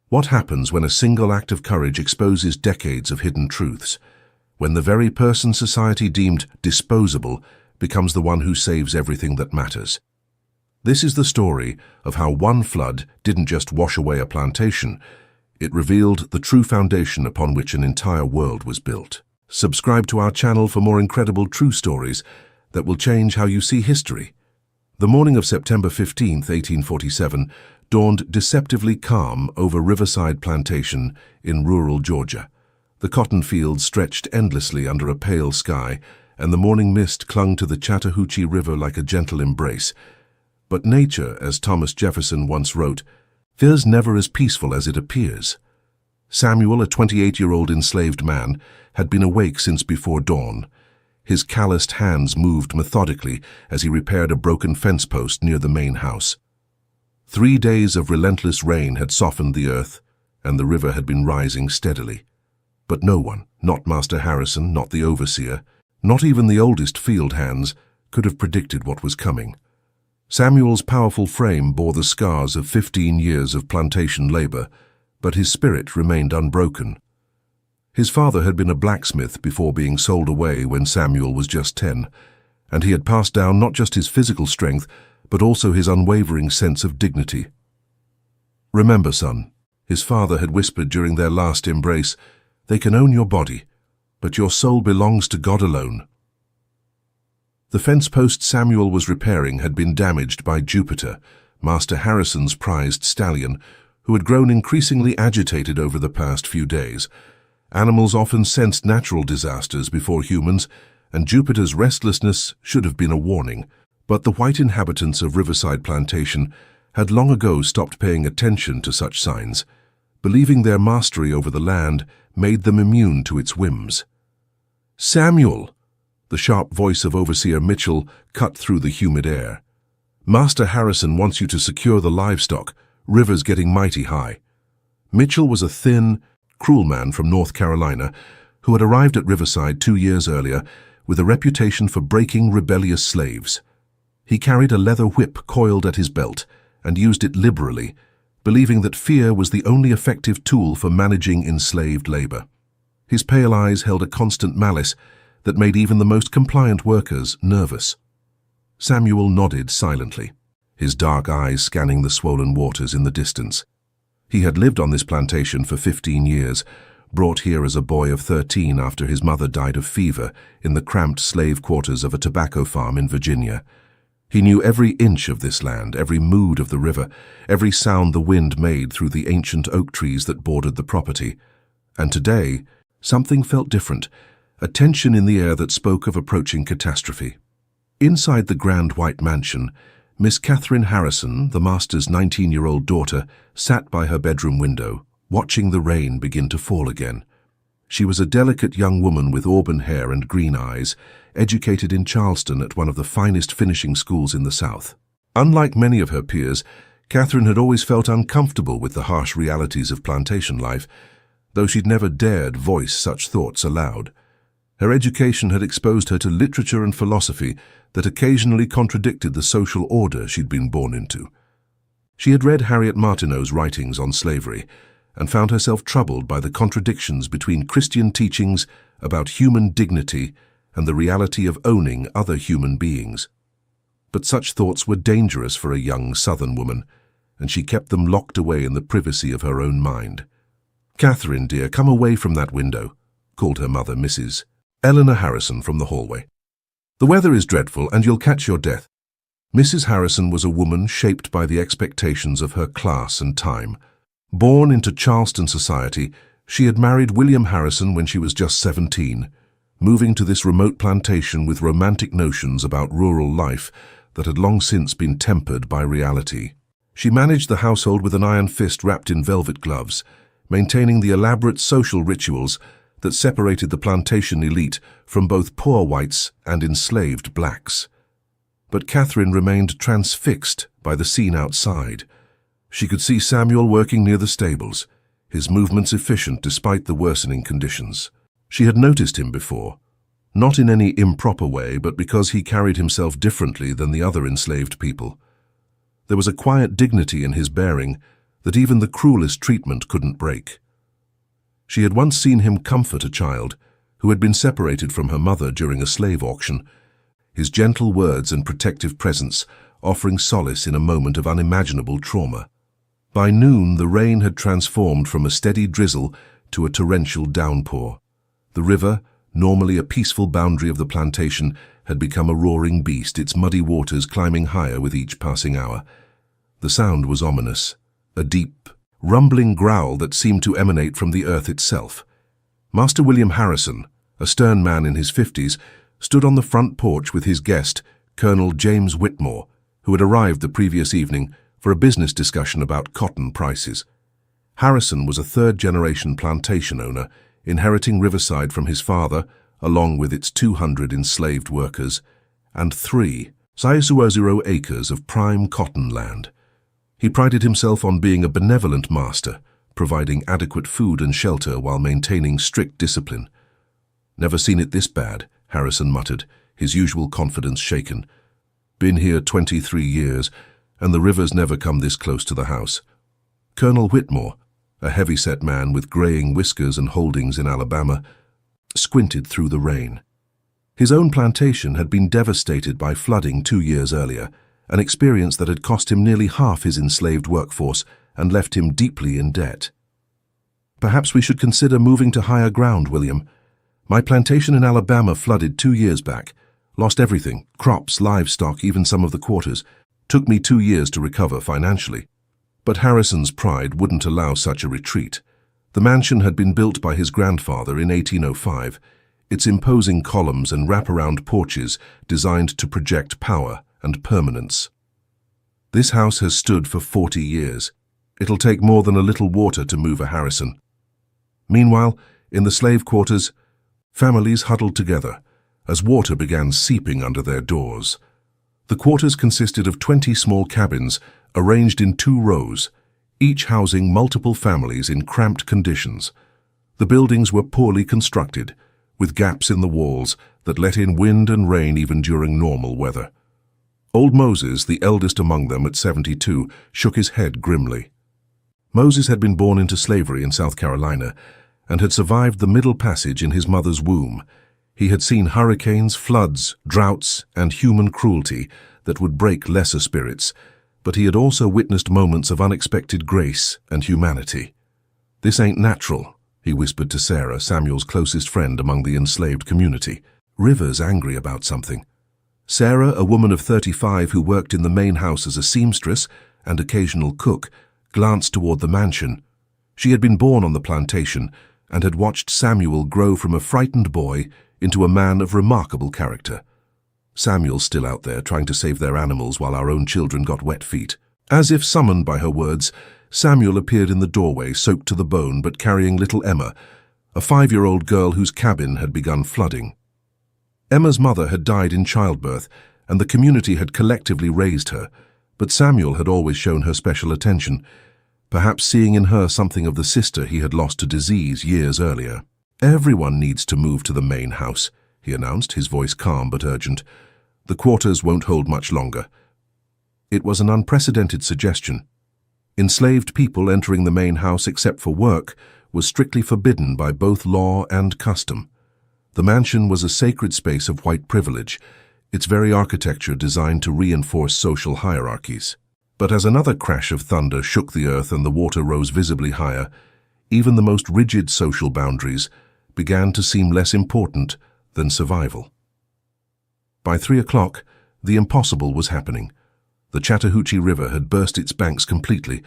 What happens when a single act of courage exposes decades of hidden truths? When the very person society deemed disposable becomes the one who saves everything that matters? This is the story of how one flood didn't just wash away a plantation, it revealed the true foundation upon which an entire world was built. Subscribe to our channel for more incredible true stories that will change how you see history. The morning of September 15, 1847, dawned deceptively calm over Riverside Plantation in rural Georgia. The cotton fields stretched endlessly under a pale sky, and the morning mist clung to the Chattahoochee River like a gentle embrace. But nature, as Thomas Jefferson once wrote, is never as peaceful as it appears. Samuel, a 28-year-old enslaved man, had been awake since before dawn. His calloused hands moved methodically as he repaired a broken fence post near the main house. 3 days of relentless rain had softened the earth, and the river had been rising steadily. But no one, not Master Harrison, not the overseer, not even the oldest field hands, could have predicted what was coming. Samuel's powerful frame bore the scars of 15 years of plantation labor, but his spirit remained unbroken. His father had been a blacksmith before being sold away when Samuel was just 10, and he had passed down not just his physical strength, but also his unwavering sense of dignity. "Remember, son," his father had whispered during their last embrace, "they can own your body, but your soul belongs to God alone." The fence post Samuel was repairing had been damaged by Jupiter, Master Harrison's prized stallion, who had grown increasingly agitated over the past few days. Animals often sensed natural disasters before humans, and Jupiter's restlessness should have been a warning. But the white inhabitants of Riverside Plantation had long ago stopped paying attention to such signs, believing their mastery over the land made them immune to its whims. "Samuel!" The sharp voice of Overseer Mitchell cut through the humid air. "Master Harrison wants you to secure the livestock. River's getting mighty high." Mitchell was a thin, cruel man from North Carolina who had arrived at Riverside 2 years earlier with a reputation for breaking rebellious slaves. He carried a leather whip coiled at his belt and used it liberally, believing that fear was the only effective tool for managing enslaved labor. His pale eyes held a constant malice that made even the most compliant workers nervous. Samuel nodded silently, his dark eyes scanning the swollen waters in the distance. He had lived on this plantation for 15 years, brought here as a boy of 13 after his mother died of fever in the cramped slave quarters of a tobacco farm in Virginia. He knew every inch of this land, every mood of the river, every sound the wind made through the ancient oak trees that bordered the property. And today, something felt different, a tension in the air that spoke of approaching catastrophe. Inside the grand white mansion, Miss Catherine Harrison, the master's 19-year-old daughter, sat by her bedroom window, watching the rain begin to fall again. She was a delicate young woman with auburn hair and green eyes, educated in Charleston at one of the finest finishing schools in the South. Unlike many of her peers, Catherine had always felt uncomfortable with the harsh realities of plantation life, though she'd never dared voice such thoughts aloud. Her education had exposed her to literature and philosophy that occasionally contradicted the social order she'd been born into. She had read Harriet Martineau's writings on slavery and found herself troubled by the contradictions between Christian teachings about human dignity and the reality of owning other human beings. But such thoughts were dangerous for a young Southern woman, and she kept them locked away in the privacy of her own mind. "Catherine, dear, come away from that window," called her mother, Mrs. Eleanor Harrison, from the hallway. "The weather is dreadful, and you'll catch your death." Mrs. Harrison was a woman shaped by the expectations of her class and time. Born into Charleston society, she had married William Harrison when she was just 17, moving to this remote plantation with romantic notions about rural life that had long since been tempered by reality. She managed the household with an iron fist wrapped in velvet gloves, maintaining the elaborate social rituals that separated the plantation elite from both poor whites and enslaved blacks. But Catherine remained transfixed by the scene outside. She could see Samuel working near the stables, his movements efficient despite the worsening conditions. She had noticed him before, not in any improper way, but because he carried himself differently than the other enslaved people. There was a quiet dignity in his bearing that even the cruelest treatment couldn't break. She had once seen him comfort a child who had been separated from her mother during a slave auction, his gentle words and protective presence offering solace in a moment of unimaginable trauma. By noon, the rain had transformed from a steady drizzle to a torrential downpour. The river, normally a peaceful boundary of the plantation, had become a roaring beast, its muddy waters climbing higher with each passing hour. The sound was ominous, a deep, rumbling growl that seemed to emanate from the earth itself. Master William Harrison, a stern man in his 50s, stood on the front porch with his guest, Colonel James Whitmore, who had arrived the previous evening for a business discussion about cotton prices. Harrison was a third-generation plantation owner, inheriting Riverside from his father, along with its 200 enslaved workers, and 3 acres of prime cotton land. He prided himself on being a benevolent master, providing adequate food and shelter while maintaining strict discipline. "Never seen it this bad," Harrison muttered, his usual confidence shaken. "Been here 23 years, and the river's never come this close to the house." Colonel Whitmore, a heavy-set man with graying whiskers and holdings in Alabama, squinted through the rain. His own plantation had been devastated by flooding 2 years earlier, an experience that had cost him nearly half his enslaved workforce and left him deeply in debt. "Perhaps we should consider moving to higher ground, William. My plantation in Alabama flooded 2 years back. Lost everything, crops, livestock, even some of the quarters. Took me 2 years to recover financially." But Harrison's pride wouldn't allow such a retreat. The mansion had been built by his grandfather in 1805, its imposing columns and wraparound porches designed to project power and permanence. "This house has stood for 40 years. It'll take more than a little water to move a Harrison." Meanwhile, in the slave quarters, families huddled together as water began seeping under their doors. The quarters consisted of 20 small cabins arranged in 2 rows, each housing multiple families in cramped conditions. The buildings were poorly constructed, with gaps in the walls that let in wind and rain even during normal weather. Old Moses, the eldest among them at 72, shook his head grimly. Moses had been born into slavery in South Carolina and had survived the Middle Passage in his mother's womb. He had seen hurricanes, floods, droughts, and human cruelty that would break lesser spirits, but he had also witnessed moments of unexpected grace and humanity. "This ain't natural," he whispered to Sarah, Samuel's closest friend among the enslaved community. "River's angry about something." Sarah, a woman of 35 who worked in the main house as a seamstress and occasional cook, glanced toward the mansion. She had been born on the plantation and had watched Samuel grow from a frightened boy into a man of remarkable character. "Samuel's still out there trying to save their animals while our own children got wet feet." As if summoned by her words, Samuel appeared in the doorway, soaked to the bone but carrying little Emma, a 5-year-old girl whose cabin had begun flooding. Emma's mother had died in childbirth, and the community had collectively raised her, but Samuel had always shown her special attention, perhaps seeing in her something of the sister he had lost to disease years earlier. "Everyone needs to move to the main house," he announced, his voice calm but urgent. "The quarters won't hold much longer." It was an unprecedented suggestion. Enslaved people entering the main house except for work was strictly forbidden by both law and custom. The mansion was a sacred space of white privilege, its very architecture designed to reinforce social hierarchies. But as another crash of thunder shook the earth and the water rose visibly higher, even the most rigid social boundaries began to seem less important than survival. By 3 o'clock, the impossible was happening. The Chattahoochee River had burst its banks completely,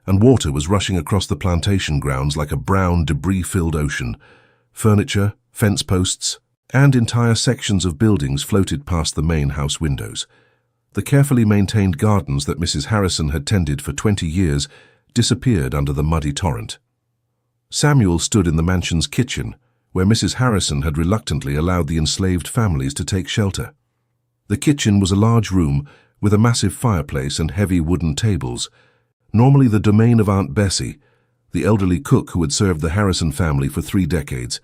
and water was rushing across the plantation grounds like a brown, debris-filled ocean. Furniture, fence posts, and entire sections of buildings floated past the main house windows. The carefully maintained gardens that Mrs. Harrison had tended for 20 years disappeared under the muddy torrent. Samuel stood in the mansion's kitchen, where Mrs. Harrison had reluctantly allowed the enslaved families to take shelter. The kitchen was a large room with a massive fireplace and heavy wooden tables, normally the domain of Aunt Bessie, the elderly cook who had served the Harrison family for 3 decades.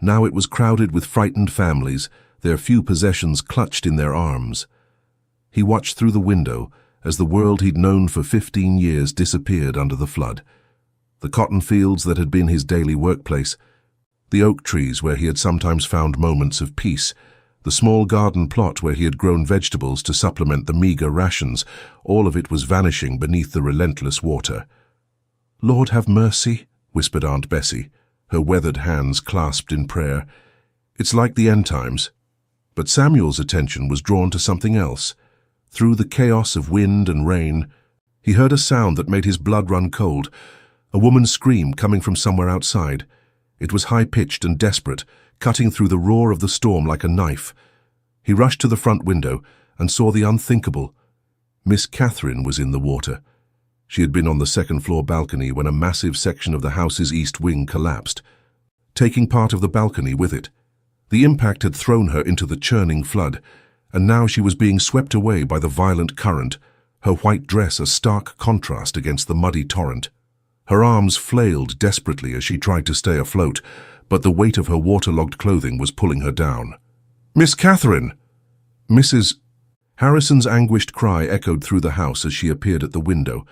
Now it was crowded with frightened families, their few possessions clutched in their arms. He watched through the window as the world he'd known for 15 years disappeared under the flood. The cotton fields that had been his daily workplace, the oak trees where he had sometimes found moments of peace, the small garden plot where he had grown vegetables to supplement the meager rations, all of it was vanishing beneath the relentless water. "Lord, have mercy," whispered Aunt Bessie, her weathered hands clasped in prayer. "It's like the end times." But Samuel's attention was drawn to something else. Through the chaos of wind and rain, he heard a sound that made his blood run cold, a woman's scream coming from somewhere outside. It was high-pitched and desperate, cutting through the roar of the storm like a knife. He rushed to the front window and saw the unthinkable. Miss Catherine was in the water. She had been on the second-floor balcony when a massive section of the house's east wing collapsed, taking part of the balcony with it. The impact had thrown her into the churning flood, and now she was being swept away by the violent current, her white dress a stark contrast against the muddy torrent. Her arms flailed desperately as she tried to stay afloat, but the weight of her waterlogged clothing was pulling her down. "Miss Catherine!" Mrs. Harrison's anguished cry echoed through the house as she appeared at the window.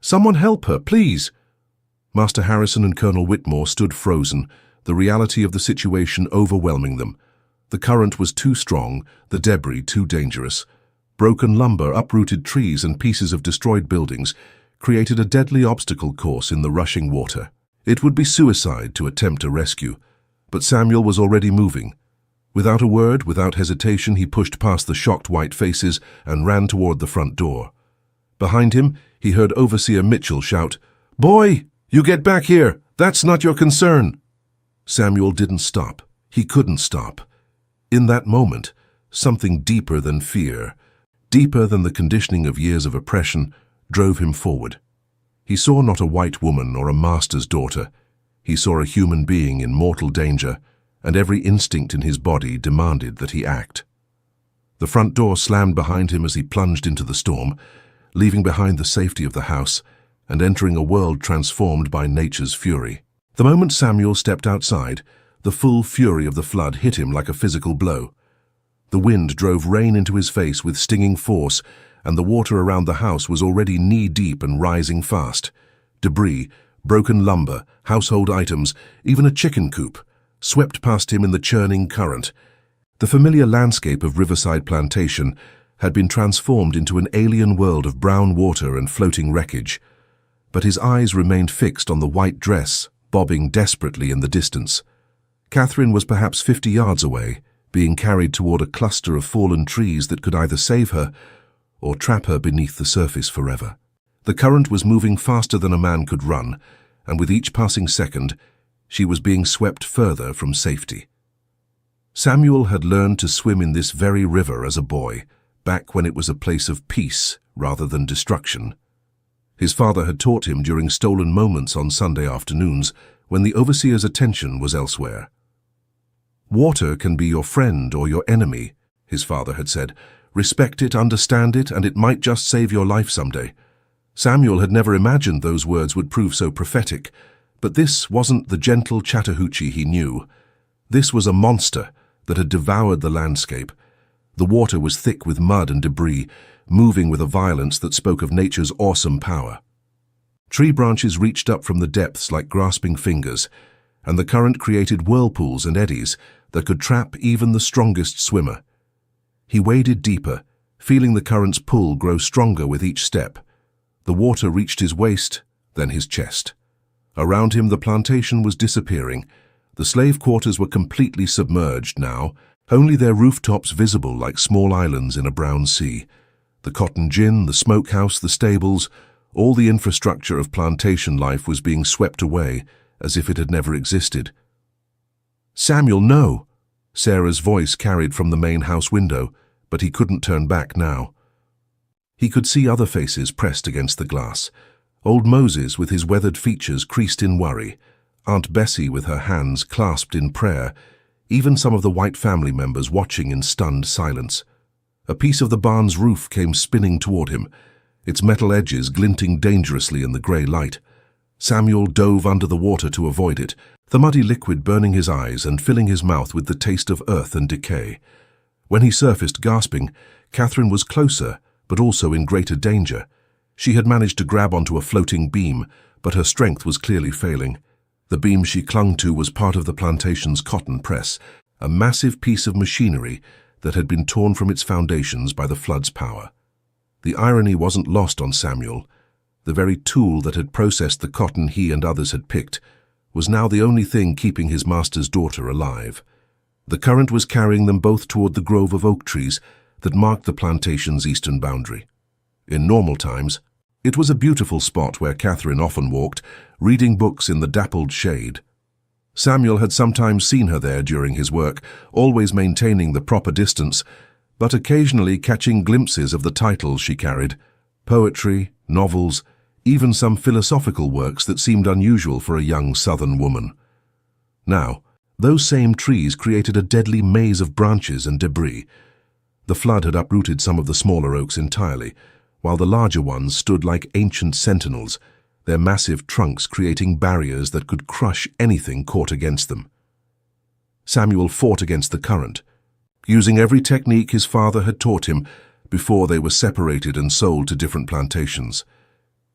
"Someone help her, please!" Master Harrison and Colonel Whitmore stood frozen, the reality of the situation overwhelming them. The current was too strong, the debris too dangerous. Broken lumber, uprooted trees, and pieces of destroyed buildings created a deadly obstacle course in the rushing water. It would be suicide to attempt a rescue, but Samuel was already moving. Without a word, without hesitation, he pushed past the shocked white faces and ran toward the front door. Behind him, he heard Overseer Mitchell shout, "Boy, you get back here! That's not your concern!" Samuel didn't stop. He couldn't stop. In that moment, something deeper than fear, deeper than the conditioning of years of oppression, drove him forward. He saw not a white woman or a master's daughter. He saw a human being in mortal danger, and every instinct in his body demanded that he act. The front door slammed behind him as he plunged into the storm, leaving behind the safety of the house and entering a world transformed by nature's fury. The moment Samuel stepped outside, the full fury of the flood hit him like a physical blow. The wind drove rain into his face with stinging force, and the water around the house was already knee-deep and rising fast. Debris, broken lumber, household items, even a chicken coop, swept past him in the churning current. The familiar landscape of Riverside Plantation had been transformed into an alien world of brown water and floating wreckage. But his eyes remained fixed on the white dress, bobbing desperately in the distance. Catherine was perhaps 50 yards away, being carried toward a cluster of fallen trees that could either save her or trap her beneath the surface forever. The current was moving faster than a man could run, and with each passing second, she was being swept further from safety. Samuel had learned to swim in this very river as a boy, back when it was a place of peace rather than destruction. His father had taught him during stolen moments on Sunday afternoons when the overseer's attention was elsewhere. "Water can be your friend or your enemy," his father had said. "Respect it, understand it, and it might just save your life someday." Samuel had never imagined those words would prove so prophetic, but this wasn't the gentle Chattahoochee he knew. This was a monster that had devoured the landscape. The water was thick with mud and debris, moving with a violence that spoke of nature's awesome power. Tree branches reached up from the depths like grasping fingers, and the current created whirlpools and eddies that could trap even the strongest swimmer. He waded deeper, feeling the current's pull grow stronger with each step. The water reached his waist, then his chest. Around him the plantation was disappearing. The slave quarters were completely submerged now, only their rooftops visible like small islands in a brown sea. The cotton gin, the smokehouse, the stables, all the infrastructure of plantation life was being swept away as if it had never existed. "Samuel, no!" Sarah's voice carried from the main house window, but he couldn't turn back now. He could see other faces pressed against the glass. Old Moses with his weathered features creased in worry, Aunt Bessie with her hands clasped in prayer, even some of the white family members watching in stunned silence. A piece of the barn's roof came spinning toward him, its metal edges glinting dangerously in the grey light. Samuel dove under the water to avoid it, the muddy liquid burning his eyes and filling his mouth with the taste of earth and decay. When he surfaced gasping, Catherine was closer, but also in greater danger. She had managed to grab onto a floating beam, but her strength was clearly failing. The beam she clung to was part of the plantation's cotton press, a massive piece of machinery that had been torn from its foundations by the flood's power. The irony wasn't lost on Samuel. The very tool that had processed the cotton he and others had picked was now the only thing keeping his master's daughter alive. The current was carrying them both toward the grove of oak trees that marked the plantation's eastern boundary. In normal times, it was a beautiful spot where Catherine often walked, reading books in the dappled shade. Samuel had sometimes seen her there during his work, always maintaining the proper distance, but occasionally catching glimpses of the titles she carried: poetry, novels, even some philosophical works that seemed unusual for a young southern woman. Now, those same trees created a deadly maze of branches and debris. The flood had uprooted some of the smaller oaks entirely, while the larger ones stood like ancient sentinels, their massive trunks creating barriers that could crush anything caught against them. Samuel fought against the current, using every technique his father had taught him before they were separated and sold to different plantations.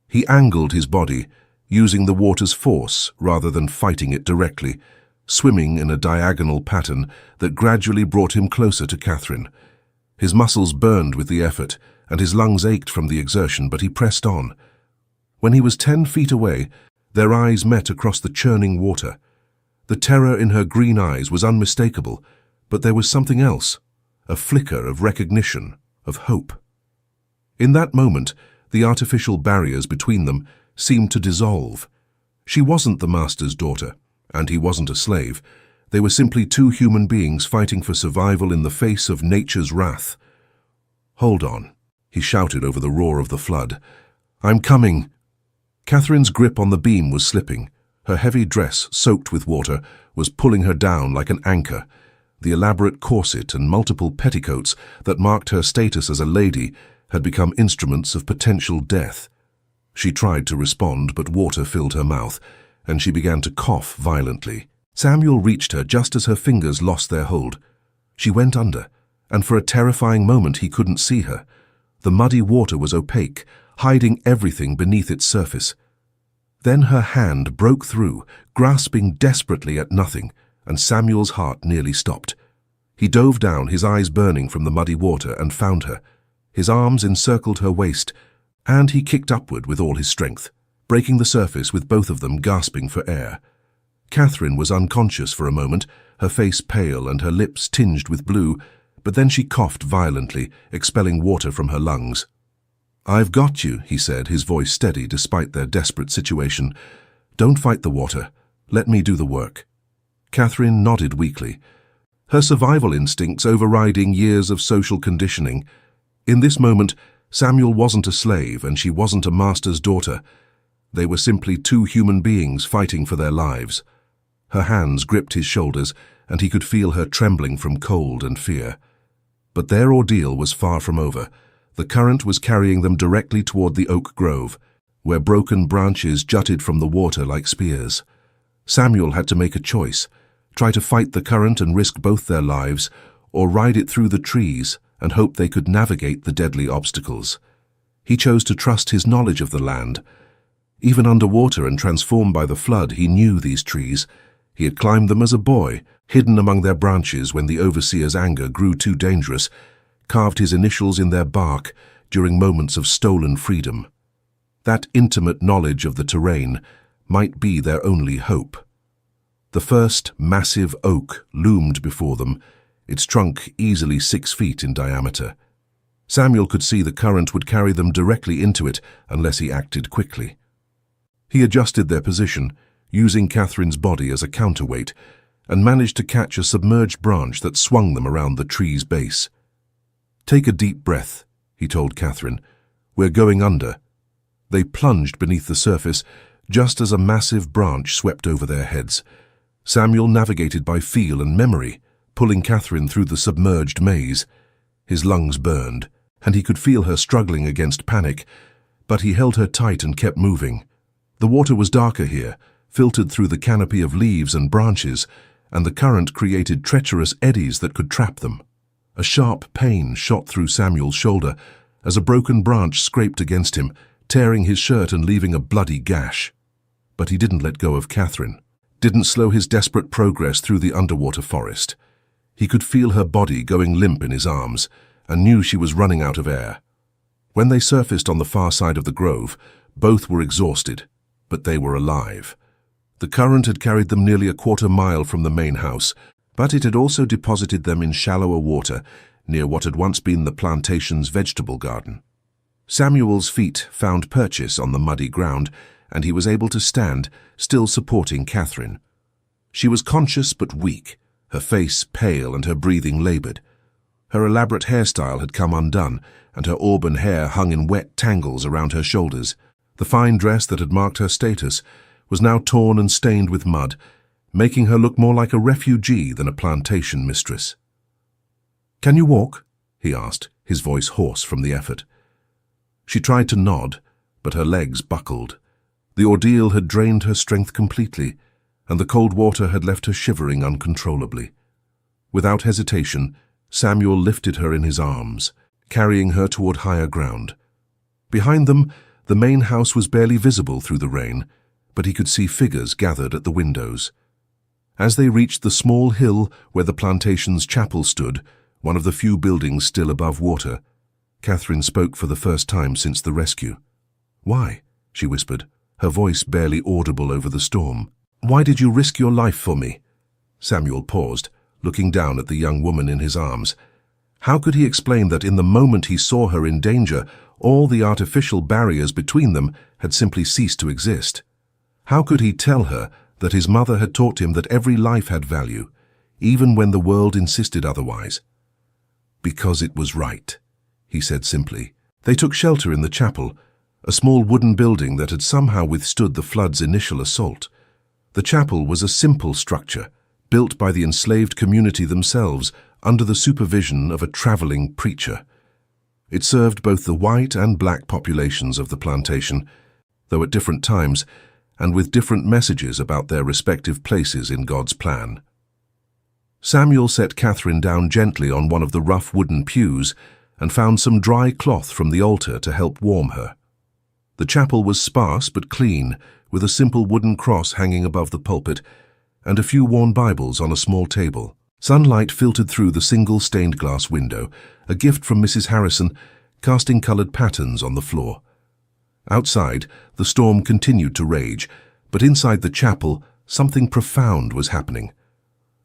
He angled his body, using the water's force rather than fighting it directly, swimming in a diagonal pattern that gradually brought him closer to Catherine. His muscles burned with the effort, and his lungs ached from the exertion, but he pressed on. When he was 10 feet away, their eyes met across the churning water. The terror in her green eyes was unmistakable, but there was something else, a flicker of recognition, of hope. In that moment, the artificial barriers between them seemed to dissolve. She wasn't the master's daughter, and he wasn't a slave. They were simply two human beings fighting for survival in the face of nature's wrath. "Hold on," he shouted over the roar of the flood. "I'm coming." Catherine's grip on the beam was slipping. Her heavy dress, soaked with water, was pulling her down like an anchor. The elaborate corset and multiple petticoats that marked her status as a lady had become instruments of potential death. She tried to respond, but water filled her mouth, and she began to cough violently. Samuel reached her just as her fingers lost their hold. She went under, and for a terrifying moment he couldn't see her. The muddy water was opaque, hiding everything beneath its surface. Then her hand broke through, grasping desperately at nothing, and Samuel's heart nearly stopped. He dove down, his eyes burning from the muddy water, and found her. His arms encircled her waist, and he kicked upward with all his strength, breaking the surface with both of them gasping for air. Catherine was unconscious for a moment, her face pale and her lips tinged with blue, but then she coughed violently, expelling water from her lungs. "I've got you," he said, his voice steady despite their desperate situation. "Don't fight the water. Let me do the work." Catherine nodded weakly, her survival instincts overriding years of social conditioning. In this moment, Samuel wasn't a slave and she wasn't a master's daughter. They were simply two human beings fighting for their lives. Her hands gripped his shoulders, and he could feel her trembling from cold and fear. But their ordeal was far from over. The current was carrying them directly toward the oak grove, where broken branches jutted from the water like spears. Samuel had to make a choice: try to fight the current and risk both their lives, or ride it through the trees and hope they could navigate the deadly obstacles. He chose to trust his knowledge of the land. Even underwater and transformed by the flood, he knew these trees. He had climbed them as a boy, hidden among their branches when the overseer's anger grew too dangerous, carved his initials in their bark during moments of stolen freedom. That intimate knowledge of the terrain might be their only hope. The first massive oak loomed before them, its trunk easily 6 feet in diameter. Samuel could see the current would carry them directly into it unless he acted quickly. He adjusted their position, using Catherine's body as a counterweight, and managed to catch a submerged branch that swung them around the tree's base. "Take a deep breath," he told Catherine. "We're going under." They plunged beneath the surface, just as a massive branch swept over their heads. Samuel navigated by feel and memory, pulling Catherine through the submerged maze. His lungs burned, and he could feel her struggling against panic, but he held her tight and kept moving. The water was darker here, filtered through the canopy of leaves and branches, and the current created treacherous eddies that could trap them. A sharp pain shot through Samuel's shoulder, as a broken branch scraped against him, tearing his shirt and leaving a bloody gash. But he didn't let go of Catherine, didn't slow his desperate progress through the underwater forest. He could feel her body going limp in his arms and knew she was running out of air. When they surfaced on the far side of the grove, both were exhausted, but they were alive. The current had carried them nearly a quarter-mile from the main house, but it had also deposited them in shallower water near what had once been the plantation's vegetable garden. Samuel's feet found purchase on the muddy ground, and he was able to stand, still supporting Catherine. She was conscious but weak, her face pale and her breathing labored. Her elaborate hairstyle had come undone, and her auburn hair hung in wet tangles around her shoulders. The fine dress that had marked her status was now torn and stained with mud, making her look more like a refugee than a plantation mistress. "Can you walk?" he asked, his voice hoarse from the effort. She tried to nod, but her legs buckled. The ordeal had drained her strength completely, and the cold water had left her shivering uncontrollably. Without hesitation, Samuel lifted her in his arms, carrying her toward higher ground. Behind them, the main house was barely visible through the rain, but he could see figures gathered at the windows. As they reached the small hill where the plantation's chapel stood, one of the few buildings still above water, Catherine spoke for the first time since the rescue. "Why?" she whispered, her voice barely audible over the storm. "Why did you risk your life for me?" Samuel paused, looking down at the young woman in his arms. How could he explain that in the moment he saw her in danger, all the artificial barriers between them had simply ceased to exist? How could he tell her that his mother had taught him that every life had value, even when the world insisted otherwise? "Because it was right," he said simply. They took shelter in the chapel, a small wooden building that had somehow withstood the flood's initial assault. The chapel was a simple structure, built by the enslaved community themselves under the supervision of a traveling preacher. It served both the white and black populations of the plantation, though at different times and with different messages about their respective places in God's plan. Samuel set Catherine down gently on one of the rough wooden pews and found some dry cloth from the altar to help warm her. The chapel was sparse but clean, with a simple wooden cross hanging above the pulpit and a few worn Bibles on a small table. Sunlight filtered through the single stained glass window, a gift from Mrs. Harrison, casting colored patterns on the floor. Outside, the storm continued to rage, but inside the chapel, something profound was happening.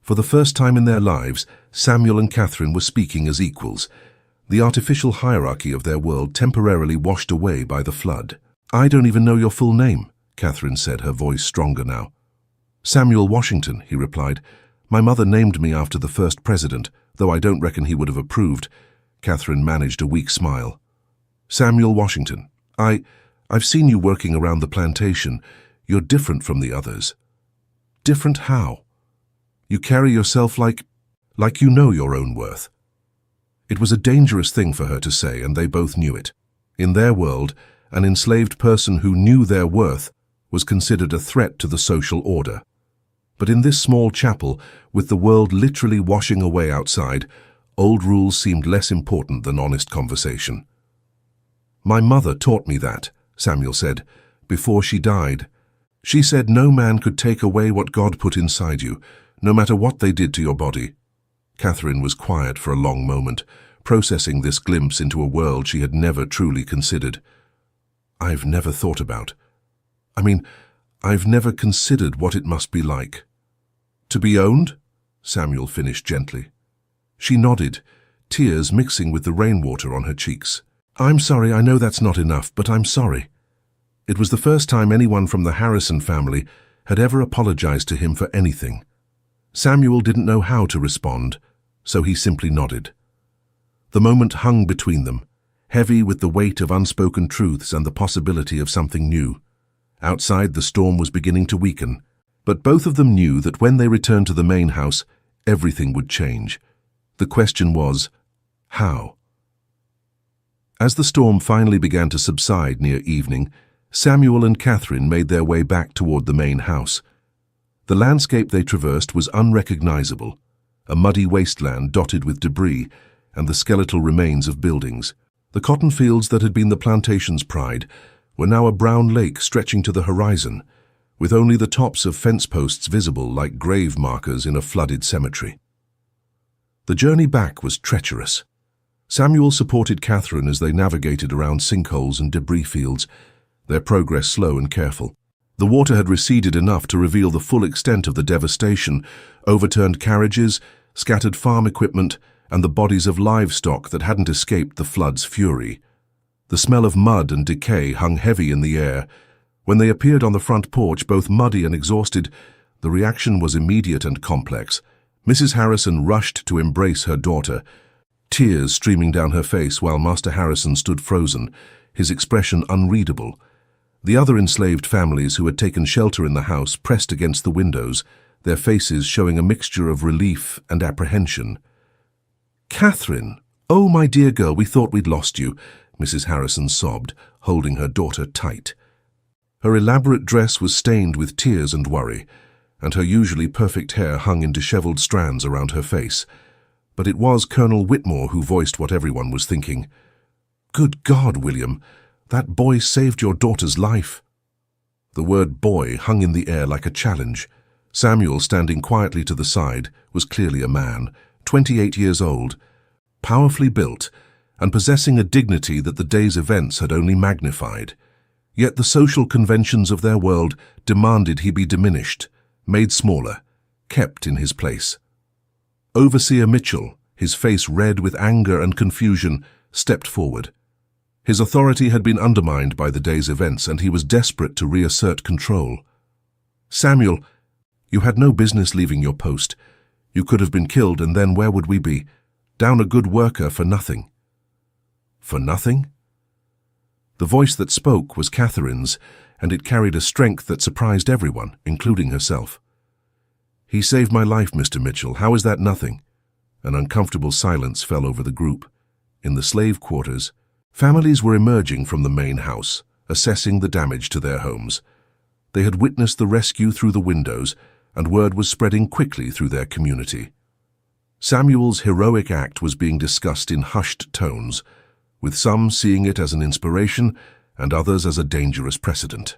For the first time in their lives, Samuel and Catherine were speaking as equals, the artificial hierarchy of their world temporarily washed away by the flood. "I don't even know your full name," Catherine said, her voice stronger now. "Samuel Washington," he replied. "My mother named me after the first president, though I don't reckon he would have approved." Catherine managed a weak smile. "Samuel Washington, I've seen you working around the plantation. You're different from the others." "Different how?" "You carry yourself like you know your own worth." It was a dangerous thing for her to say, and they both knew it. In their world, an enslaved person who knew their worth was considered a threat to the social order. But in this small chapel, with the world literally washing away outside, old rules seemed less important than honest conversation. "My mother taught me that," Samuel said, "before she died. She said no man could take away what God put inside you, no matter what they did to your body." Catherine was quiet for a long moment, processing this glimpse into a world she had never truly considered. "I've never thought about. I've never considered what it must be like." "To be owned?" Samuel finished gently. She nodded, tears mixing with the rainwater on her cheeks. "I'm sorry, I know that's not enough, but I'm sorry." It was the first time anyone from the Harrison family had ever apologized to him for anything. Samuel didn't know how to respond, so he simply nodded. The moment hung between them, heavy with the weight of unspoken truths and the possibility of something new. Outside, the storm was beginning to weaken, but both of them knew that when they returned to the main house, everything would change. The question was, how? As the storm finally began to subside near evening, Samuel and Catherine made their way back toward the main house. The landscape they traversed was unrecognizable, a muddy wasteland dotted with debris and the skeletal remains of buildings. The cotton fields that had been the plantation's pride were now a brown lake stretching to the horizon, with only the tops of fence posts visible like grave markers in a flooded cemetery. The journey back was treacherous. Samuel supported Catherine as they navigated around sinkholes and debris fields, their progress slow and careful. The water had receded enough to reveal the full extent of the devastation: overturned carriages, scattered farm equipment, and the bodies of livestock that hadn't escaped the flood's fury. The smell of mud and decay hung heavy in the air. When they appeared on the front porch, both muddy and exhausted, the reaction was immediate and complex. Mrs. Harrison rushed to embrace her daughter, tears streaming down her face, while Master Harrison stood frozen, his expression unreadable. The other enslaved families who had taken shelter in the house pressed against the windows, their faces showing a mixture of relief and apprehension. "Catherine! Oh, my dear girl, we thought we'd lost you," Mrs. Harrison sobbed, holding her daughter tight. Her elaborate dress was stained with tears and worry, and her usually perfect hair hung in disheveled strands around her face. But it was Colonel Whitmore who voiced what everyone was thinking. "Good God, William, that boy saved your daughter's life." The word boy hung in the air like a challenge. Samuel, standing quietly to the side, was clearly a man, 28 years old, powerfully built, and possessing a dignity that the day's events had only magnified. Yet the social conventions of their world demanded he be diminished, made smaller, kept in his place. Overseer Mitchell, his face red with anger and confusion, stepped forward. His authority had been undermined by the day's events, and he was desperate to reassert control. "Samuel, you had no business leaving your post. You could have been killed, and then where would we be? Down a good worker for nothing." "For nothing?" The voice that spoke was Catherine's, and it carried a strength that surprised everyone, including herself. "He saved my life, Mr. Mitchell. How is that nothing?" An uncomfortable silence fell over the group. In the slave quarters, families were emerging from the main house, assessing the damage to their homes. They had witnessed the rescue through the windows, and word was spreading quickly through their community. Samuel's heroic act was being discussed in hushed tones, with some seeing it as an inspiration and others as a dangerous precedent.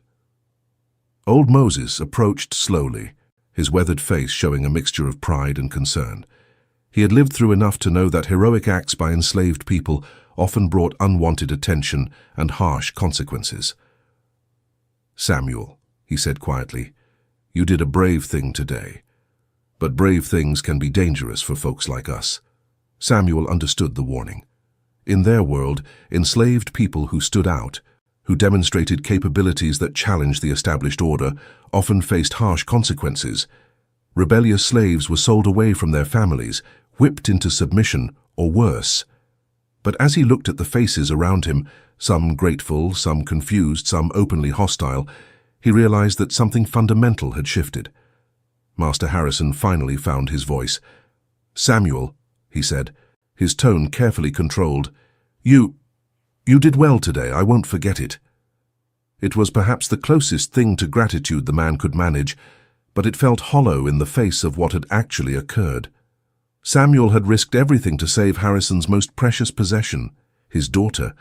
Old Moses approached slowly, his weathered face showing a mixture of pride and concern. He had lived through enough to know that heroic acts by enslaved people often brought unwanted attention and harsh consequences. "Samuel," he said quietly, "you did a brave thing today. But brave things can be dangerous for folks like us." Samuel understood the warning. In their world, enslaved people who stood out, who demonstrated capabilities that challenged the established order, often faced harsh consequences. Rebellious slaves were sold away from their families, whipped into submission, or worse. But as he looked at the faces around him, some grateful, some confused, some openly hostile, he realized that something fundamental had shifted. Master Harrison finally found his voice. "Samuel," he said, his tone carefully controlled, You did well today, I won't forget it." It was perhaps the closest thing to gratitude the man could manage, but it felt hollow in the face of what had actually occurred. Samuel had risked everything to save Harrison's most precious possession, his daughter,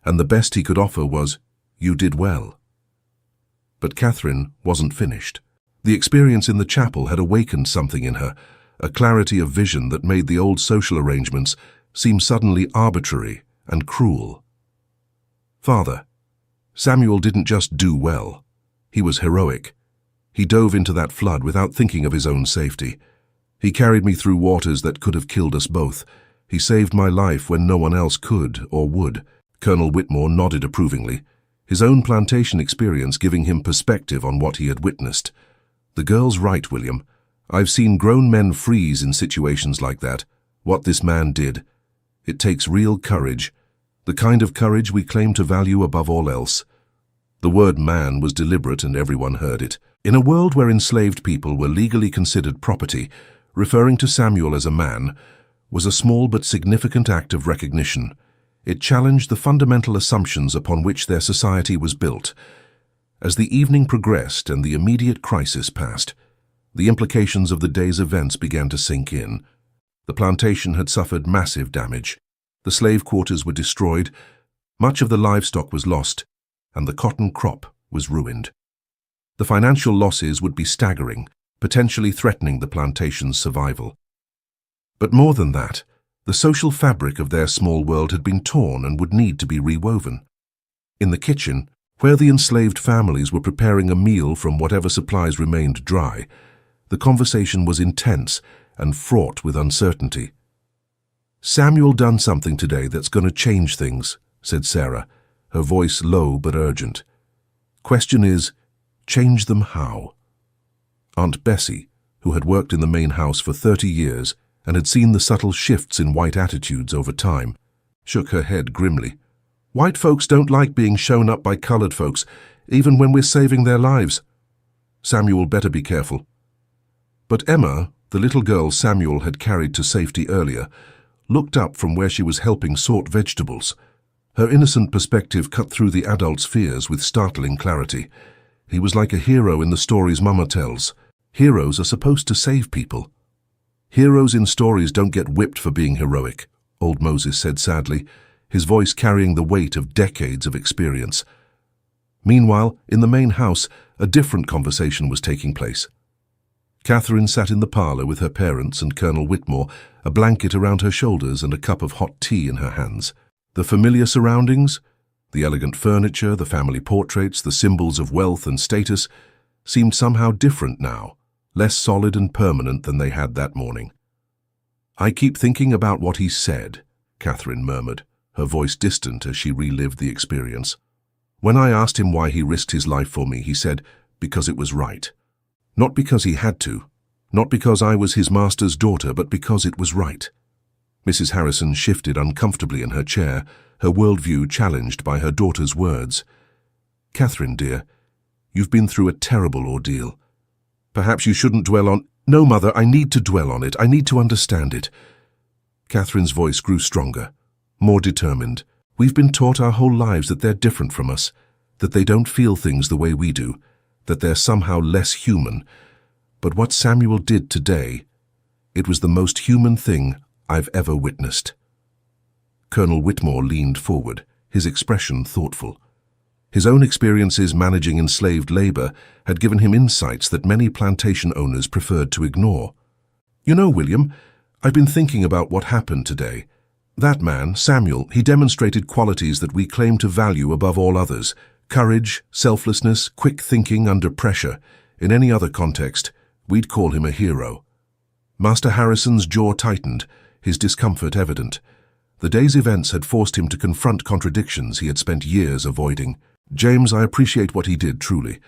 and the best he could offer was, "You did well." But Catherine wasn't finished. The experience in the chapel had awakened something in her, a clarity of vision that made the old social arrangements seem suddenly arbitrary and cruel. "Father, Samuel didn't just do well. He was heroic. He dove into that flood without thinking of his own safety. He carried me through waters that could have killed us both. He saved my life when no one else could or would." Colonel Whitmore nodded approvingly, his own plantation experience giving him perspective on what he had witnessed. "The girl's right, William. I've seen grown men freeze in situations like that. What this man did. It takes real courage, the kind of courage we claim to value above all else." The word man was deliberate and everyone heard it. In a world where enslaved people were legally considered property, referring to Samuel as a man was a small but significant act of recognition. It challenged the fundamental assumptions upon which their society was built. As the evening progressed and the immediate crisis passed, the implications of the day's events began to sink in. The plantation had suffered massive damage. The slave quarters were destroyed, much of the livestock was lost, and the cotton crop was ruined. The financial losses would be staggering, potentially threatening the plantation's survival. But more than that, the social fabric of their small world had been torn and would need to be rewoven. In the kitchen, where the enslaved families were preparing a meal from whatever supplies remained dry, the conversation was intense and fraught with uncertainty. "Samuel done something today that's going to change things," said Sarah, her voice low but urgent. "Question is, change them how?" Aunt Bessie, who had worked in the main house for 30 years and had seen the subtle shifts in white attitudes over time, shook her head grimly. "White folks don't like being shown up by colored folks, even when we're saving their lives. Samuel better be careful." But Emma, the little girl Samuel had carried to safety earlier, looked up from where she was helping sort vegetables. Her innocent perspective cut through the adult's fears with startling clarity. He was like a hero in the stories Mama tells. Heroes are supposed to save people. "Heroes in stories don't get whipped for being heroic," old Moses said sadly, his voice carrying the weight of decades of experience. Meanwhile, in the main house, a different conversation was taking place. Catherine sat in the parlor with her parents and Colonel Whitmore, a blanket around her shoulders and a cup of hot tea in her hands. The familiar surroundings, the elegant furniture, the family portraits, the symbols of wealth and status, seemed somehow different now, less solid and permanent than they had that morning. "I keep thinking about what he said," Catherine murmured, her voice distant as she relived the experience. "When I asked him why he risked his life for me, he said, because it was right. Not because he had to, not because I was his master's daughter, but because it was right." Mrs. Harrison shifted uncomfortably in her chair, her worldview challenged by her daughter's words. "Catherine, dear, you've been through a terrible ordeal. Perhaps you shouldn't dwell on—" "No, Mother, I need to dwell on it. I need to understand it." Catherine's voice grew stronger, more determined. "We've been taught our whole lives that they're different from us, that they don't feel things the way we do, that they're somehow less human. But what Samuel did today, it was the most human thing I've ever witnessed." Colonel Whitmore leaned forward, his expression thoughtful. His own experiences managing enslaved labor had given him insights that many plantation owners preferred to ignore. "You know, William, I've been thinking about what happened today. That man, Samuel, he demonstrated qualities that we claim to value above all others: courage, selflessness, quick thinking under pressure. In any other context, we'd call him a hero." Master Harrison's jaw tightened, his discomfort evident. The day's events had forced him to confront contradictions he had spent years avoiding. "James, I appreciate what he did, truly.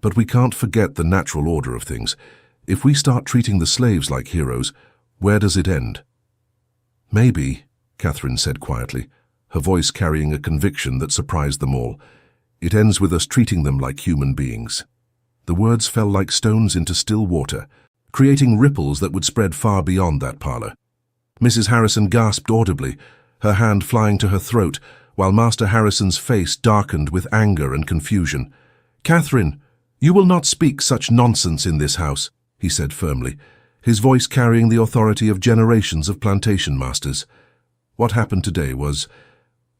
But we can't forget the natural order of things. If we start treating the slaves like heroes, where does it end?" "Maybe," Catherine said quietly, her voice carrying a conviction that surprised them all, "it ends with us treating them like human beings." The words fell like stones into still water, creating ripples that would spread far beyond that parlor. Mrs. Harrison gasped audibly, her hand flying to her throat, while Master Harrison's face darkened with anger and confusion. "Catherine, you will not speak such nonsense in this house," he said firmly, his voice carrying the authority of generations of plantation masters. "What happened today was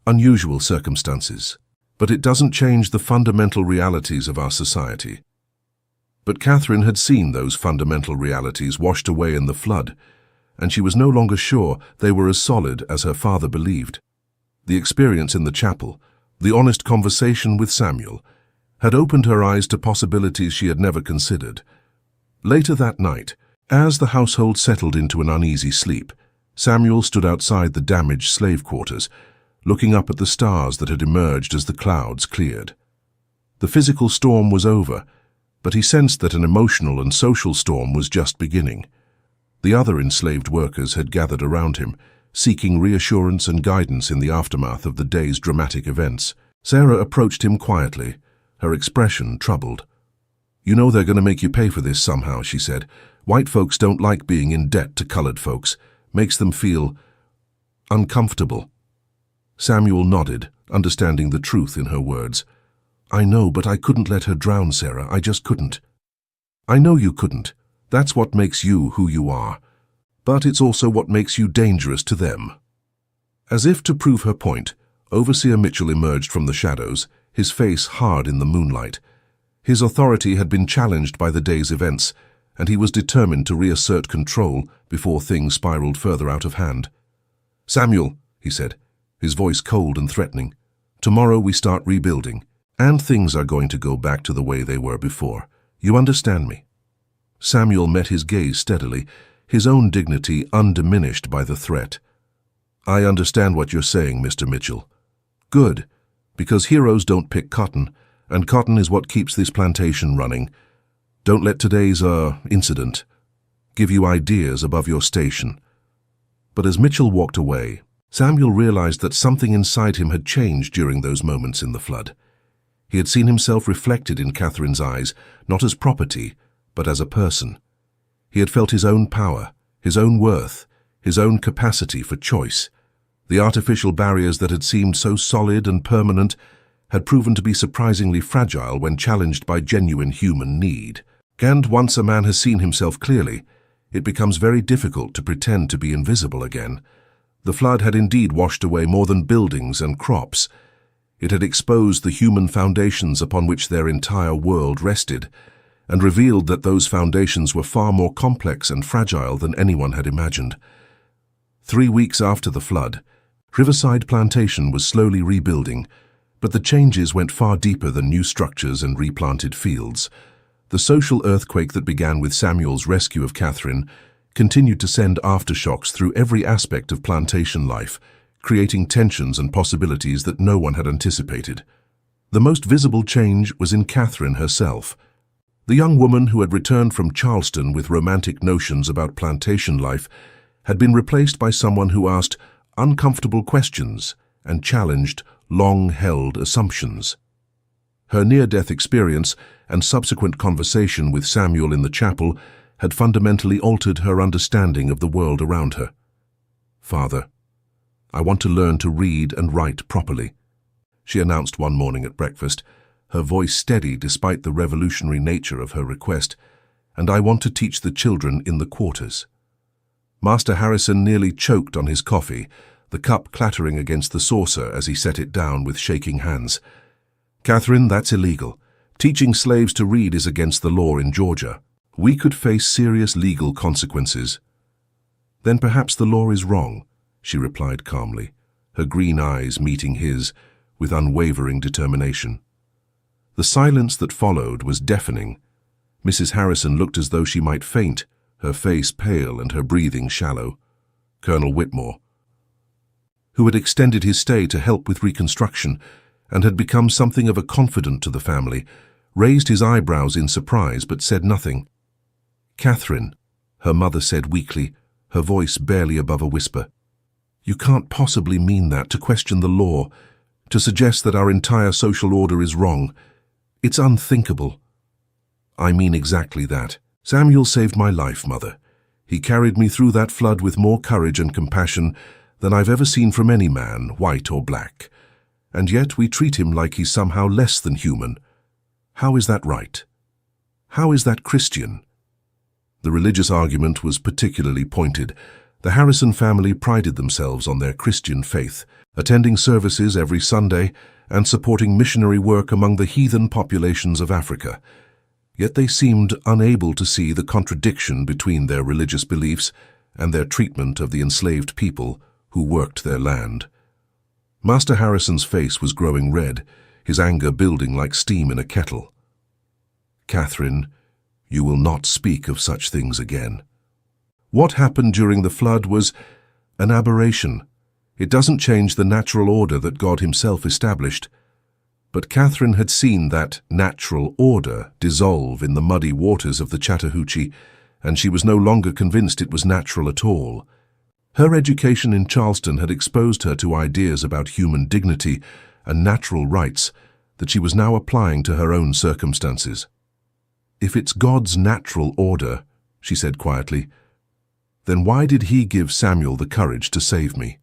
unusual circumstances, but it doesn't change the fundamental realities of our society." But Catherine had seen those fundamental realities washed away in the flood, and she was no longer sure they were as solid as her father believed. The experience in the chapel, the honest conversation with Samuel, had opened her eyes to possibilities she had never considered. Later that night, as the household settled into an uneasy sleep, Samuel stood outside the damaged slave quarters, looking up at the stars that had emerged as the clouds cleared. The physical storm was over, but he sensed that an emotional and social storm was just beginning. The other enslaved workers had gathered around him, seeking reassurance and guidance in the aftermath of the day's dramatic events. Sarah approached him quietly, her expression troubled. "You know they're going to make you pay for this somehow," she said. "White folks don't like being in debt to colored folks. Makes them feel uncomfortable." Samuel nodded, understanding the truth in her words. "I know, but I couldn't let her drown, Sarah. I just couldn't." "I know you couldn't. That's what makes you who you are. But it's also what makes you dangerous to them." As if to prove her point, Overseer Mitchell emerged from the shadows, his face hard in the moonlight. His authority had been challenged by the day's events, and he was determined to reassert control before things spiraled further out of hand. "Samuel," he said, his voice cold and threatening, "tomorrow we start rebuilding, and things are going to go back to the way they were before. You understand me?" Samuel met his gaze steadily, his own dignity undiminished by the threat. "I understand what you're saying, Mr. Mitchell." "Good, because heroes don't pick cotton, and cotton is what keeps this plantation running. Don't let today's, incident give you ideas above your station." But as Mitchell walked away, Samuel realized that something inside him had changed during those moments in the flood. He had seen himself reflected in Catherine's eyes, not as property, but as a person. He had felt his own power, his own worth, his own capacity for choice. The artificial barriers that had seemed so solid and permanent had proven to be surprisingly fragile when challenged by genuine human need. And once a man has seen himself clearly, it becomes very difficult to pretend to be invisible again. The flood had indeed washed away more than buildings and crops. It had exposed the human foundations upon which their entire world rested, and revealed that those foundations were far more complex and fragile than anyone had imagined. 3 weeks after the flood, Riverside Plantation was slowly rebuilding, but the changes went far deeper than new structures and replanted fields. The social earthquake that began with Samuel's rescue of Catherine continued to send aftershocks through every aspect of plantation life, creating tensions and possibilities that no one had anticipated. The most visible change was in Catherine herself. The young woman who had returned from Charleston with romantic notions about plantation life had been replaced by someone who asked uncomfortable questions and challenged long-held assumptions. Her near-death experience and subsequent conversation with Samuel in the chapel had fundamentally altered her understanding of the world around her. "Father, I want to learn to read and write properly," she announced one morning at breakfast, her voice steady despite the revolutionary nature of her request, "and I want to teach the children in the quarters." Master Harrison nearly choked on his coffee, the cup clattering against the saucer as he set it down with shaking hands. "Catherine, that's illegal. Teaching slaves to read is against the law in Georgia. We could face serious legal consequences." "Then perhaps the law is wrong," she replied calmly, her green eyes meeting his with unwavering determination. The silence that followed was deafening. Mrs. Harrison looked as though she might faint, her face pale and her breathing shallow. Colonel Whitmore, who had extended his stay to help with reconstruction and had become something of a confidant to the family, raised his eyebrows in surprise but said nothing. "Catherine," her mother said weakly, her voice barely above a whisper, "you can't possibly mean that, to question the law, to suggest that our entire social order is wrong. It's unthinkable." "I mean exactly that. Samuel saved my life, Mother. He carried me through that flood with more courage and compassion than I've ever seen from any man, white or black. And yet we treat him like he's somehow less than human. How is that right? How is that Christian?" The religious argument was particularly pointed. The Harrison family prided themselves on their Christian faith, attending services every Sunday and supporting missionary work among the heathen populations of Africa. Yet they seemed unable to see the contradiction between their religious beliefs and their treatment of the enslaved people who worked their land. Master Harrison's face was growing red, his anger building like steam in a kettle. "Catherine, you will not speak of such things again. What happened during the flood was an aberration. It doesn't change the natural order that God himself established." But Catherine had seen that natural order dissolve in the muddy waters of the Chattahoochee, and she was no longer convinced it was natural at all. Her education in Charleston had exposed her to ideas about human dignity and natural rights that she was now applying to her own circumstances. "If it's God's natural order," she said quietly, "then why did he give Samuel the courage to save me?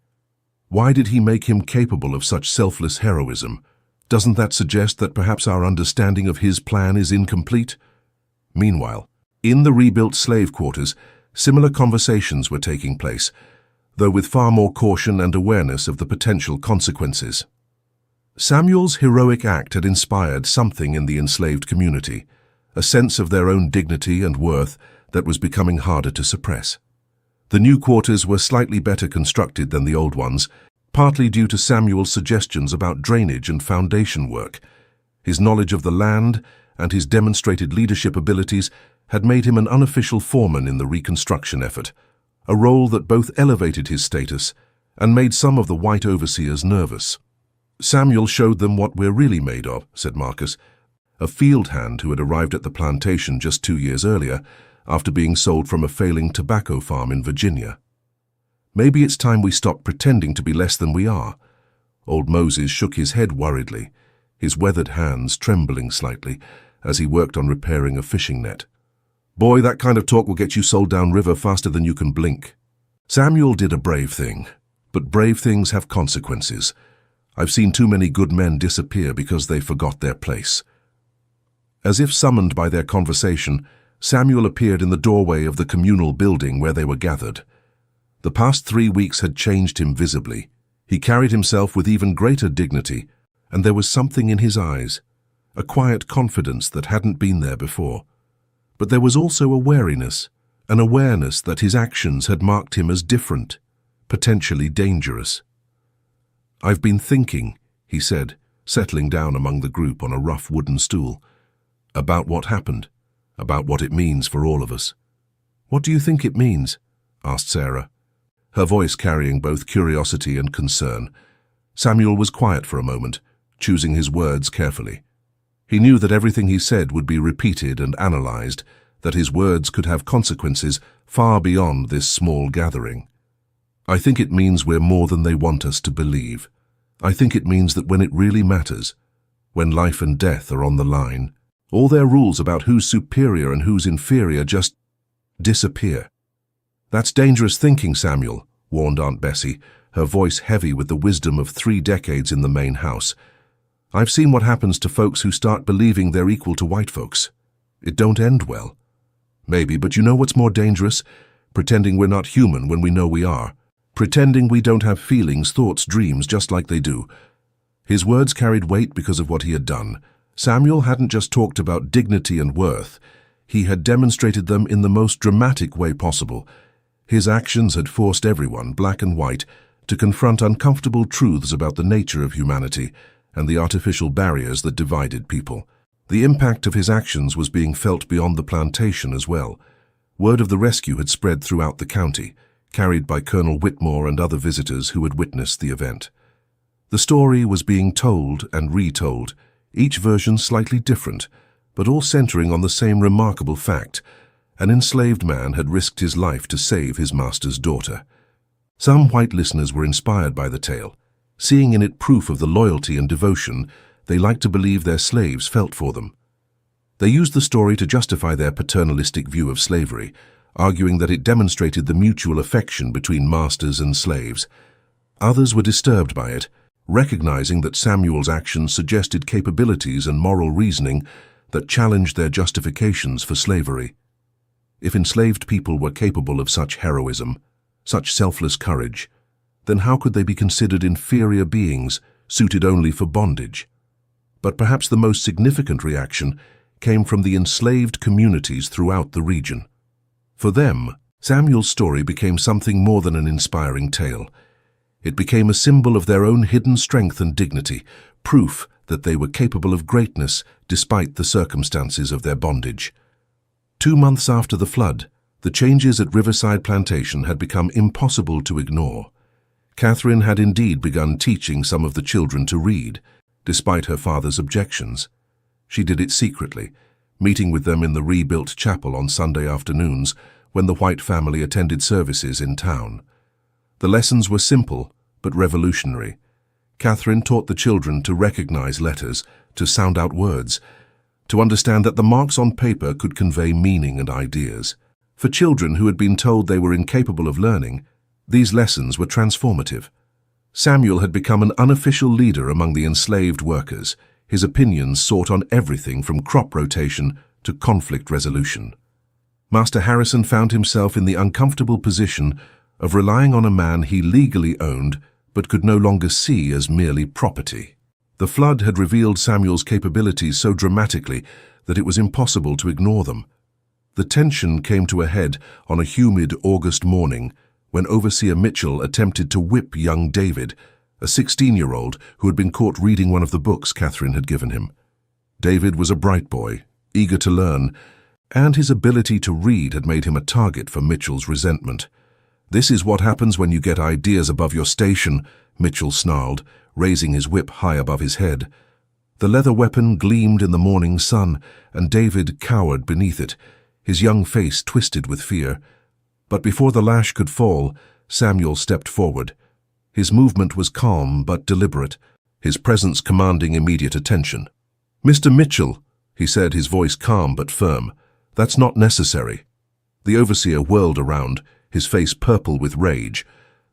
Why did he make him capable of such selfless heroism? Doesn't that suggest that perhaps our understanding of his plan is incomplete?" Meanwhile, in the rebuilt slave quarters, similar conversations were taking place. though with far more caution and awareness of the potential consequences. Samuel's heroic act had inspired something in the enslaved community, a sense of their own dignity and worth that was becoming harder to suppress. The new quarters were slightly better constructed than the old ones, partly due to Samuel's suggestions about drainage and foundation work. His knowledge of the land and his demonstrated leadership abilities had made him an unofficial foreman in the reconstruction effort, a role that both elevated his status and made some of the white overseers nervous. "Samuel showed them what we're really made of," said Marcus, a field hand who had arrived at the plantation just 2 years earlier after being sold from a failing tobacco farm in Virginia. "Maybe it's time we stop pretending to be less than we are." Old Moses shook his head worriedly, his weathered hands trembling slightly as he worked on repairing a fishing net. "Boy, that kind of talk will get you sold downriver faster than you can blink." Samuel did a brave thing, but brave things have consequences. I've seen too many good men disappear because they forgot their place. As if summoned by their conversation, Samuel appeared in the doorway of the communal building where they were gathered. The past 3 weeks had changed him visibly. He carried himself with even greater dignity, and there was something in his eyes, a quiet confidence that hadn't been there before. But there was also a wariness, an awareness that his actions had marked him as different, potentially dangerous. "I've been thinking," he said, settling down among the group on a rough wooden stool, "about what happened, about what it means for all of us." "What do you think it means?" asked Sarah, her voice carrying both curiosity and concern. Samuel was quiet for a moment, choosing his words carefully. He knew that everything he said would be repeated and analyzed, that his words could have consequences far beyond this small gathering. "I think it means we're more than they want us to believe. I think it means that when it really matters, when life and death are on the line, all their rules about who's superior and who's inferior just disappear." "That's dangerous thinking, Samuel," warned Aunt Bessie, her voice heavy with the wisdom of 3 decades in the main house. "I've seen what happens to folks who start believing they're equal to white folks. It don't end well." "Maybe, but you know what's more dangerous? Pretending we're not human when we know we are. Pretending we don't have feelings, thoughts, dreams, just like they do." His words carried weight because of what he had done. Samuel hadn't just talked about dignity and worth. He had demonstrated them in the most dramatic way possible. His actions had forced everyone, black and white, to confront uncomfortable truths about the nature of humanity and the artificial barriers that divided people. The impact of his actions was being felt beyond the plantation as well. Word of the rescue had spread throughout the county, carried by Colonel Whitmore and other visitors who had witnessed the event. The story was being told and retold, each version slightly different, but all centering on the same remarkable fact: an enslaved man had risked his life to save his master's daughter. Some white listeners were inspired by the tale. Seeing in it proof of the loyalty and devotion they liked to believe their slaves felt for them. They used the story to justify their paternalistic view of slavery, arguing that it demonstrated the mutual affection between masters and slaves. Others were disturbed by it, recognizing that Samuel's actions suggested capabilities and moral reasoning that challenged their justifications for slavery. If enslaved people were capable of such heroism, such selfless courage, then how could they be considered inferior beings suited only for bondage? But perhaps the most significant reaction came from the enslaved communities throughout the region. For them, Samuel's story became something more than an inspiring tale. It became a symbol of their own hidden strength and dignity, proof that they were capable of greatness despite the circumstances of their bondage. 2 months after the flood, the changes at Riverside Plantation had become impossible to ignore. Catherine had indeed begun teaching some of the children to read, despite her father's objections. She did it secretly, meeting with them in the rebuilt chapel on Sunday afternoons when the white family attended services in town. The lessons were simple but revolutionary. Catherine taught the children to recognize letters, to sound out words, to understand that the marks on paper could convey meaning and ideas. For children who had been told they were incapable of learning, these lessons were transformative. Samuel had become an unofficial leader among the enslaved workers, his opinions sought on everything from crop rotation to conflict resolution. Master Harrison found himself in the uncomfortable position of relying on a man he legally owned but could no longer see as merely property. The flood had revealed Samuel's capabilities so dramatically that it was impossible to ignore them. The tension came to a head on a humid August morning when Overseer Mitchell attempted to whip young David, a 16-year-old who had been caught reading one of the books Catherine had given him. David was a bright boy, eager to learn, and his ability to read had made him a target for Mitchell's resentment. "This is what happens when you get ideas above your station," Mitchell snarled, raising his whip high above his head. The leather weapon gleamed in the morning sun, and David cowered beneath it, his young face twisted with fear. But before the lash could fall, Samuel stepped forward. His movement was calm but deliberate, his presence commanding immediate attention. "Mr. Mitchell," he said, his voice calm but firm, "that's not necessary." The overseer whirled around, his face purple with rage.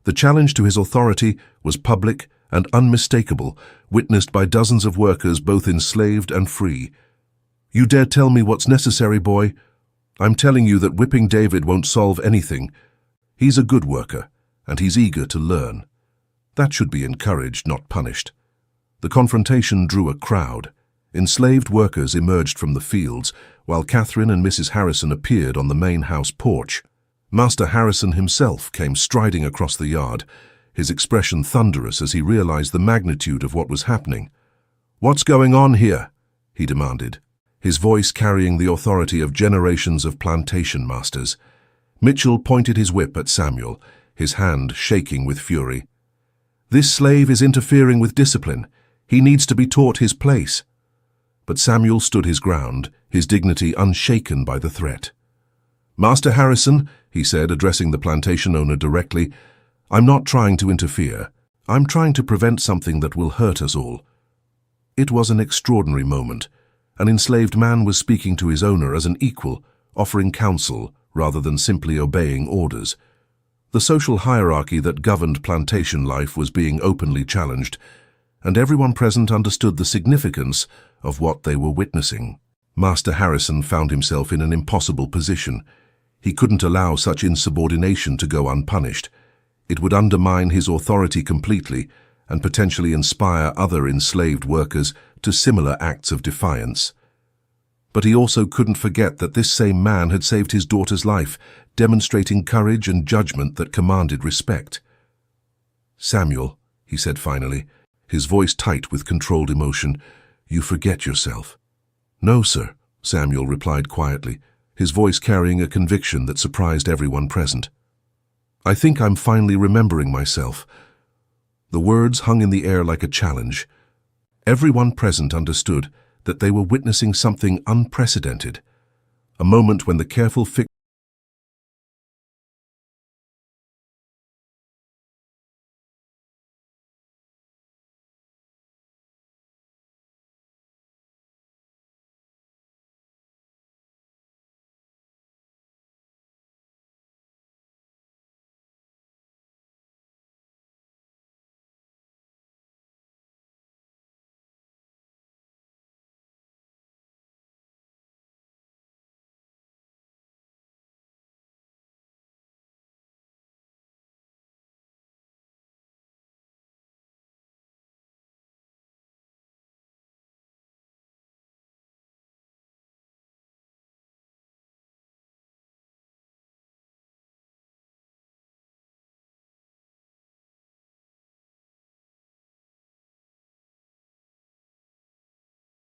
The challenge to his authority was public and unmistakable, witnessed by dozens of workers, both enslaved and free. "You dare tell me what's necessary, boy? I'm telling you that whipping David won't solve anything. He's a good worker, and he's eager to learn. That should be encouraged, not punished." The confrontation drew a crowd. Enslaved workers emerged from the fields, while Catherine and Mrs. Harrison appeared on the main house porch. Master Harrison himself came striding across the yard, his expression thunderous as he realized the magnitude of what was happening. "What's going on here?" he demanded, his voice carrying the authority of generations of plantation masters. Mitchell pointed his whip at Samuel, his hand shaking with fury. "This slave is interfering with discipline. He needs to be taught his place." But Samuel stood his ground, his dignity unshaken by the threat. "Master Harrison," he said, addressing the plantation owner directly, "I'm not trying to interfere. I'm trying to prevent something that will hurt us all." It was an extraordinary moment. An enslaved man was speaking to his owner as an equal, offering counsel rather than simply obeying orders. The social hierarchy that governed plantation life was being openly challenged, and everyone present understood the significance of what they were witnessing. Master Harrison found himself in an impossible position. He couldn't allow such insubordination to go unpunished. It would undermine his authority completely and potentially inspire other enslaved workers to similar acts of defiance. But he also couldn't forget that this same man had saved his daughter's life, demonstrating courage and judgment that commanded respect. "Samuel," he said finally, his voice tight with controlled emotion, "you forget yourself." "No, sir," Samuel replied quietly, his voice carrying a conviction that surprised everyone present. "I think I'm finally remembering myself." The words hung in the air like a challenge. Everyone present understood that they were witnessing something unprecedented, a moment when the careful